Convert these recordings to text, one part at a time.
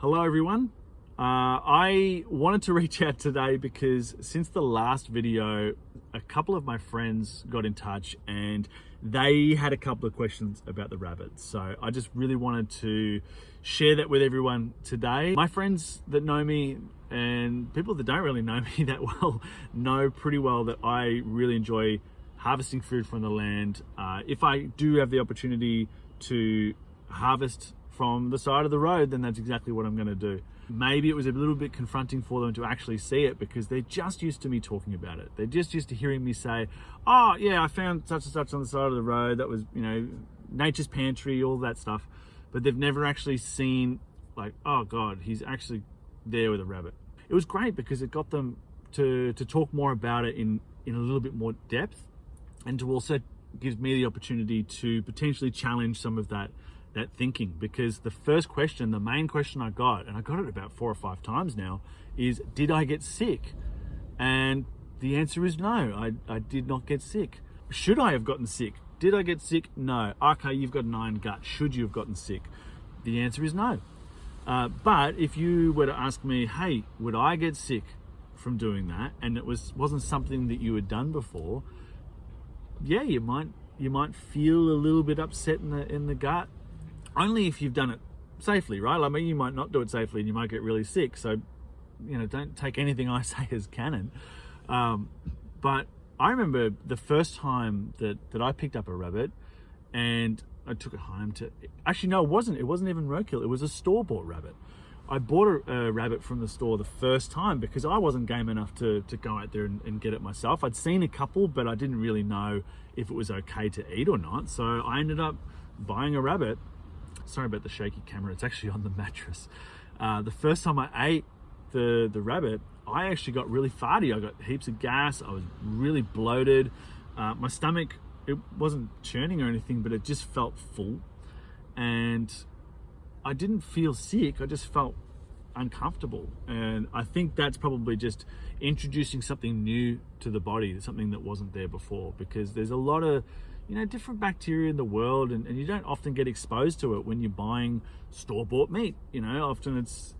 Hello everyone. I wanted to reach out today because since the last video, a couple of my friends got in touch and they had a couple of questions about the rabbits. So I just really wanted to share that with everyone today. My friends that know me and people that don't really know me that well know pretty well that I really enjoy harvesting food from the land. If I do have the opportunity to harvest from the side of the road, then that's exactly what I'm going to do. Maybe it was a little bit confronting for them to actually see it because they're just used to me talking about it. They're just used to hearing me say, oh yeah, I found such and such on the side of the road. That was, nature's pantry, all that stuff. But they've never actually seen like, oh God, he's actually there with a rabbit. It was great because it got them to talk more about it in a little bit more depth, and to also give me the opportunity to potentially challenge some of that thinking. Because the first question, the main question I got, and I got it about 4 or 5 times now, is did I get sick? And the answer is no, I did not get sick. Should I have gotten sick? Did I get sick? No. Okay, you've got an iron gut. Should you have gotten sick? The answer is no. But if you were to ask me, hey, would I get sick from doing that, and it wasn't something that you had done before, yeah, you might feel a little bit upset in the gut. Only if you've done it safely, right? I mean, you might not do it safely and you might get really sick. So, don't take anything I say as canon. But I remember the first time that I picked up a rabbit and I took it home to, actually, no, it wasn't even roadkill. It was a store-bought rabbit. I bought a rabbit from the store the first time because I wasn't game enough to go out there and get it myself. I'd seen a couple, but I didn't really know if it was okay to eat or not. So I ended up buying a rabbit. Sorry about the shaky camera, it's actually on the mattress. The first time I ate the rabbit, I actually got really farty. I got heaps of gas, I was really bloated. My stomach, it wasn't churning or anything, but it just felt full. And I didn't feel sick, I just felt uncomfortable. And I think that's probably just introducing something new to the body, something that wasn't there before, because there's a lot of different bacteria in the world, and you don't often get exposed to it when you're buying store-bought meat. Often it's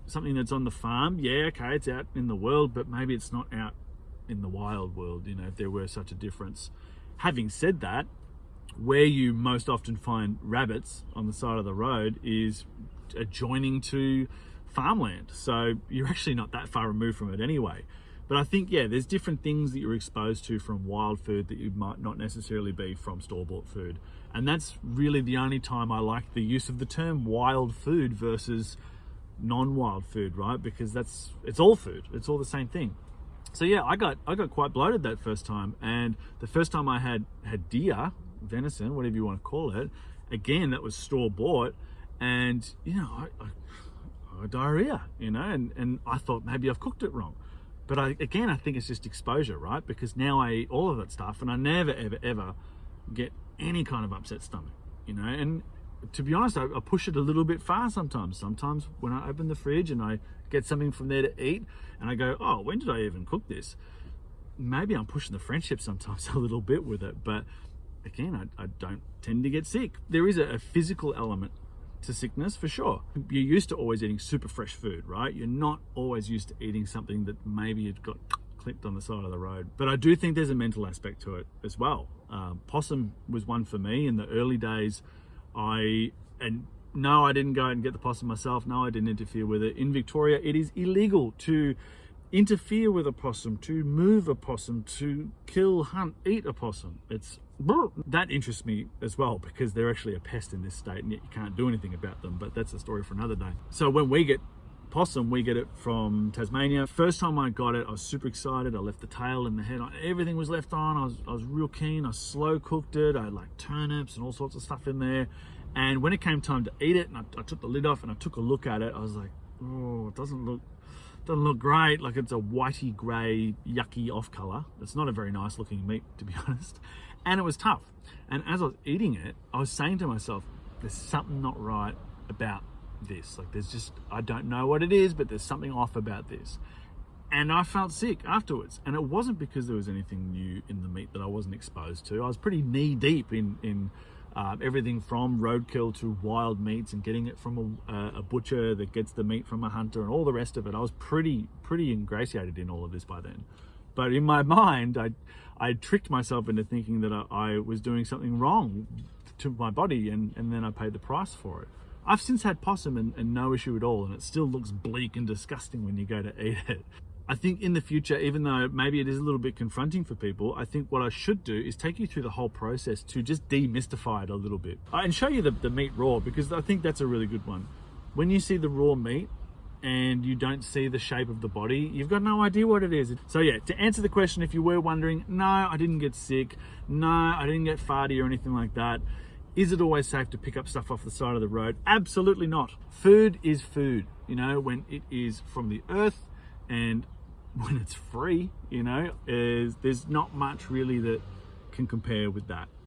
something that's on the farm. Yeah, okay, it's out in the world, but maybe it's not out in the wild world, if there were such a difference. Having said that, where you most often find rabbits on the side of the road is adjoining to farmland, so you're actually not that far removed from it anyway. But I think, yeah, there's different things that you're exposed to from wild food that you might not necessarily be from store-bought food. And that's really the only time I like the use of the term wild food versus non-wild food, right? Because it's all food. It's all the same thing. So yeah, I got quite bloated that first time. And the first time I had deer, venison, whatever you want to call it, again, that was store-bought. And, I got diarrhea, and I thought maybe I've cooked it wrong. But I think it's just exposure, right? Because now I eat all of that stuff and I never, ever, ever get any kind of upset stomach, And to be honest, I push it a little bit far sometimes. Sometimes when I open the fridge and I get something from there to eat and I go, oh, when did I even cook this? Maybe I'm pushing the friendship sometimes a little bit with it. But again, I don't tend to get sick. There is a physical element to sickness for sure. You're used to always eating super fresh food, right? You're not always used to eating something that maybe it got clipped on the side of the road. But I do think there's a mental aspect to it as well. Possum was one for me in the early days. No, I didn't go out and get the possum myself. No, I didn't interfere with it. In Victoria, it is illegal to interfere with a possum, to move a possum, to kill, hunt, eat a possum. That interests me as well because they're actually a pest in this state and yet you can't do anything about them, but that's a story for another day. So when we get possum, we get it from Tasmania. First time I got it, I was super excited. I left the tail and the head on. Everything was left on. I was real keen. I slow cooked it. I had like turnips and all sorts of stuff in there. And when it came time to eat it, and I took the lid off and I took a look at it, I was like, oh, it doesn't look great. Like it's a whitey grey yucky off color. It's not a very nice looking meat, to be honest. And it was tough. And as I was eating it, I was saying to myself, there's something not right about this. Like I don't know what it is, but there's something off about this. And I felt sick afterwards. And it wasn't because there was anything new in the meat that I wasn't exposed to. I was pretty knee deep in everything from roadkill to wild meats and getting it from a butcher that gets the meat from a hunter and all the rest of it. I was pretty ingratiated in all of this by then. But in my mind, I tricked myself into thinking that I was doing something wrong to my body, and then I paid the price for it. I've since had possum and no issue at all, and it still looks bleak and disgusting when you go to eat it. I think in the future, even though maybe it is a little bit confronting for people, I think what I should do is take you through the whole process to just demystify it a little bit and show you the meat raw, because I think that's a really good one. When you see the raw meat and you don't see the shape of the body, you've got no idea what it is. So yeah, to answer the question, if you were wondering, no, I didn't get sick, no, I didn't get farty or anything like that. Is it always safe to pick up stuff off the side of the road? Absolutely not. Food is food, you know, when it is from the earth and when it's free, you know, there's not much really that can compare with that.